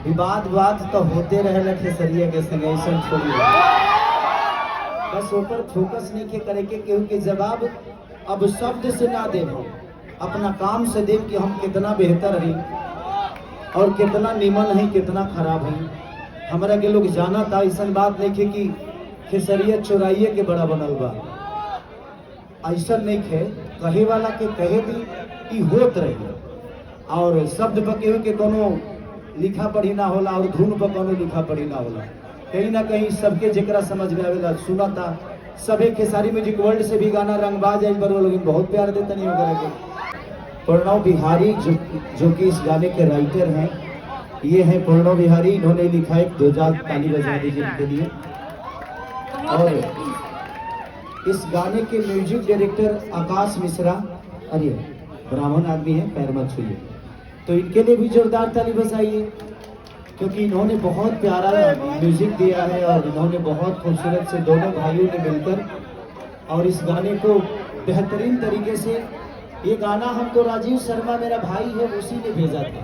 विवाद वाद तो होते रहे खेसरिया के संग ऐसा छोड़ी बस ऊपर फोकस नहीं के करे के क्योंकि जवाब अब शब्द से ना दे हम अपना काम से दे कि हम कितना बेहतर है और कितना निमन है कितना खराब है। हमारा के लोग जाना था ऐसा बात नहीं थे कि खेसरिया चोराइए के बड़ा बनल बा, ऐसा नहीं थे कहे वाला के कहे भी होत रही और शब्द पर केहू के कोनो लिखा पढ़ी ना होला और धुन पर कोनो लिखा पढ़ी ना होला। कहीं ना कहीं सबके जेकरा समझ में आवेला सुना था सबे खेसारी म्यूजिक वर्ल्ड से भी गाना रंगबाज आई पर वो लोग बहुत प्यार देते नहीं वगैरह के। प्रणव बिहारी जो कि इस गाने के राइटर हैं, ये हैं प्रणव बिहारी, इन्होंने लिखा है। 2 ताली बजा दीजिए इनके लिए। और इस गाने के म्यूजिक डायरेक्टर आकाश मिश्रा, अरे ब्राह्मण आदमी है पैर मत छूइए, तो इनके लिए भी जोरदार ताली बजाइए क्योंकि इन्होंने बहुत प्यारा म्यूजिक दिया है और इन्होंने बहुत खूबसूरत से दोनों भाइयों ने मिलकर और इस गाने को बेहतरीन तरीके से, ये गाना हमको राजीव शर्मा मेरा भाई है उसी ने भेजा था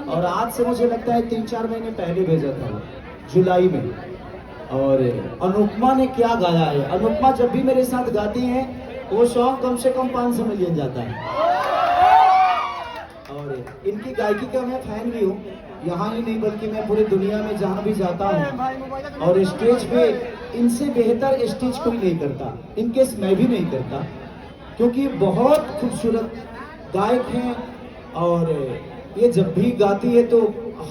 और आज से मुझे लगता है 3-4 महीने पहले भेजा था जुलाई में। और अनुपमा ने क्या गाया है, अनुपमा जब भी मेरे साथ गाती हैं वो सॉन्ग कम से कम 500 मिलियन जाता है और इनकी गायकी का मैं फैन भी हूँ, यहाँ ही नहीं बल्कि मैं पूरी दुनिया में जहाँ भी जाता हूँ और स्टेज पे इनसे बेहतर स्टेज कोई नहीं करता, इनके मैं भी नहीं करता क्योंकि बहुत खूबसूरत गायक हैं और ये जब भी गाती है तो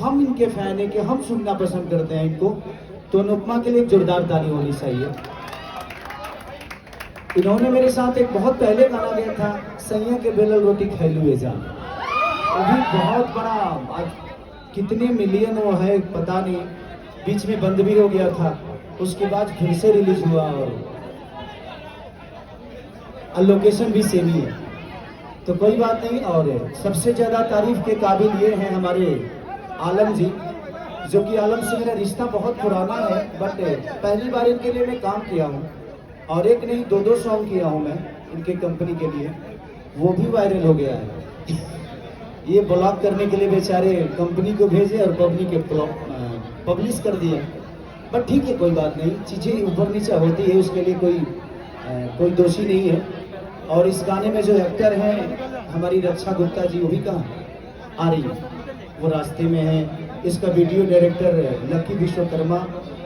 हम इनके फैन हैं कि हम सुनना पसंद करते हैं इनको। तो अनुपमा के लिए एक जोरदार ताली होनी चाहिए। इन्होंने मेरे साथ एक बहुत पहले गाना गया था सैया के बेलल रोटी खैलुए जान, अभी बहुत बड़ा आज कितने मिलियन वो है पता नहीं, बीच में बंद भी हो गया था, उसके बाद फिर से रिलीज हुआ और लोकेशन भी सेम ही है, तो कोई बात नहीं। और सबसे ज्यादा तारीफ के काबिल ये हैं हमारे आलम जी, जो कि आलम से मेरा रिश्ता बहुत पुराना है बट पहली बार इनके लिए मैं काम किया हूँ और एक नहीं 2 सॉन्ग किया हूँ मैं इनके कंपनी के लिए, वो भी वायरल हो गया है। ये ब्लॉक करने के लिए बेचारे कंपनी को भेजे और पब्लिश कर दिया, बट ठीक है कोई बात नहीं, चीज़ें ऊपर नीचे होती है, उसके लिए कोई दोषी नहीं है। और इस गाने में जो एक्टर हैं हमारी रक्षा गुप्ता जी, वो भी कहाँ आ रही है, वो रास्ते में है। इसका वीडियो डायरेक्टर लकी विश्वकर्मा,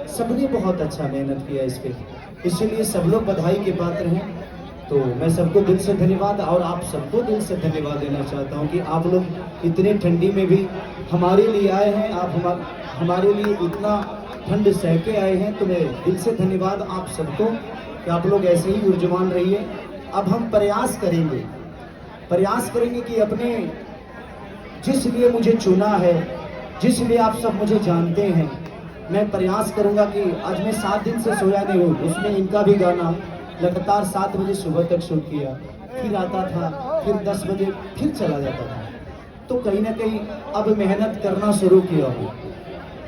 सबने बहुत अच्छा मेहनत किया इस पर, इसीलिए सब लोग बधाई के पात्र हैं। तो मैं सबको दिल से धन्यवाद और आप सबको दिल से धन्यवाद देना चाहता हूं कि आप लोग इतने ठंडी में भी हमारे लिए आए हैं, आप हमारे लिए इतना ठंड सह के आए हैं, तो मैं दिल से धन्यवाद आप सबको कि आप लोग ऐसे ही ऊर्जवान रहिए। अब हम प्रयास करेंगे कि अपने जिस लिए मुझे चुना है, जिस लिए आप सब मुझे जानते हैं, मैं प्रयास करूंगा कि आज मैं 7 दिन से सोया नहीं हूँ, उसमें इनका भी गाना लगातार 7 बजे सुबह तक शूट किया, फिर आता था, फिर 10 बजे फिर चला जाता था। तो कहीं ना कहीं अब मेहनत करना शुरू किया हूँ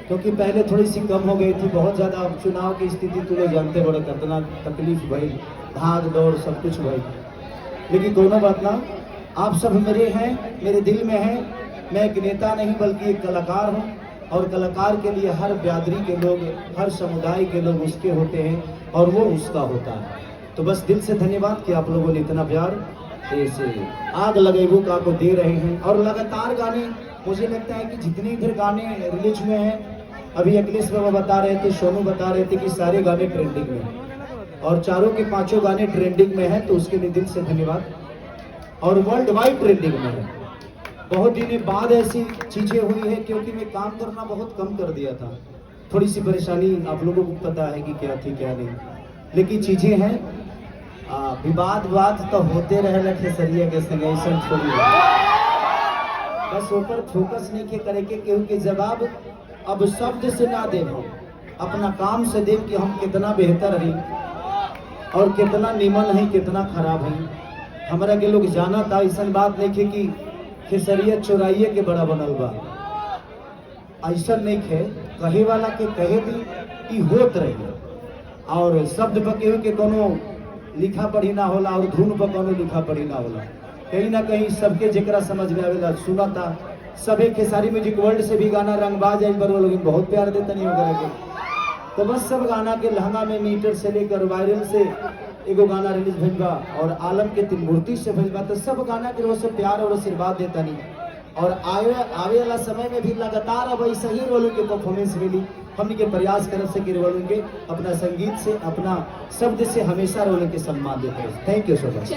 क्योंकि पहले थोड़ी सी कम हो गई थी, बहुत ज़्यादा चुनाव की स्थिति तो लोग जानते बड़े कितना तकलीफ भाई, भाग दौड़ सब कुछ भाई, लेकिन दोनों बात ना, आप सब मेरे हैं, मेरे दिल में हैं। मैं एक नेता नहीं बल्कि एक कलाकार हूँ और कलाकार के लिए हर बिरादरी के लोग, हर समुदाय के लोग उसके होते हैं और वो उसका होता है। तो बस दिल से धन्यवाद कि आप लोगों ने इतना प्यार ऐसे आग लगेबू का को दे रहे हैं। और लगातार गाने, मुझे लगता है कि जितने इधर गाने रिलीज में हैं, अभी अखिलेश बाबा बता रहे थे, सोनू बता रहे थे कि सारे गाने ट्रेंडिंग में हैं और चारों के 5 गाने ट्रेंडिंग में हैं, तो उसके लिए दिल से धन्यवाद। और वर्ल्ड वाइड ट्रेंडिंग में है। बहुत दिन बाद ऐसी चीजें हुई है क्योंकि मैं काम करना बहुत कम कर दिया था, थोड़ी सी परेशानी आप लोगों को पता है कि क्या थी क्या नहीं, लेकिन चीजें हैं। विवाद वाद तो होते रहे खेसरिया के संग ऐसा छोड़ी बस ऊपर फोकस नहीं के करे के क्योंकि जवाब अब शब्द से ना दे हम अपना काम से दे कि हम कितना बेहतर है और कितना निमन है कितना खराब है। हमारा के लोग जाना था ऐसा बात नहीं थे कि खेसरिया चोराइए के बड़ा बनल बा, ऐसा नहीं है कहे वाला के कहे भी होत रही और शब्द पर केहू के कोनो लिखा पढ़ी ना होला और धुन पर कोनो लिखा पढ़ी ना होला। कहीं ना कहीं सबके जेकरा समझ में आवेला सुना था सभी खेसारी म्यूजिक वर्ल्ड से भी गाना रंगबाज आई पर वो लोग बहुत प्यार देता नहीं वगैरह के। तो बस सब गाना के लहंगा में मीटर से लेकर वायरल से एगो गाना रिलीज भइल बा और आलम के तिलमूर्ति से भइल बा। तो सब गाना के वो से प्यार और आशीर्वाद देता नहीं और आवे वाला समय में भी लगातार अब ऐसा ही रोल के परफॉर्मेंस मिली। हमने के प्रयास करब से कि रोल के अपना संगीत से अपना शब्द से हमेशा रोल के सम्मान देते हैं। Thank you so much.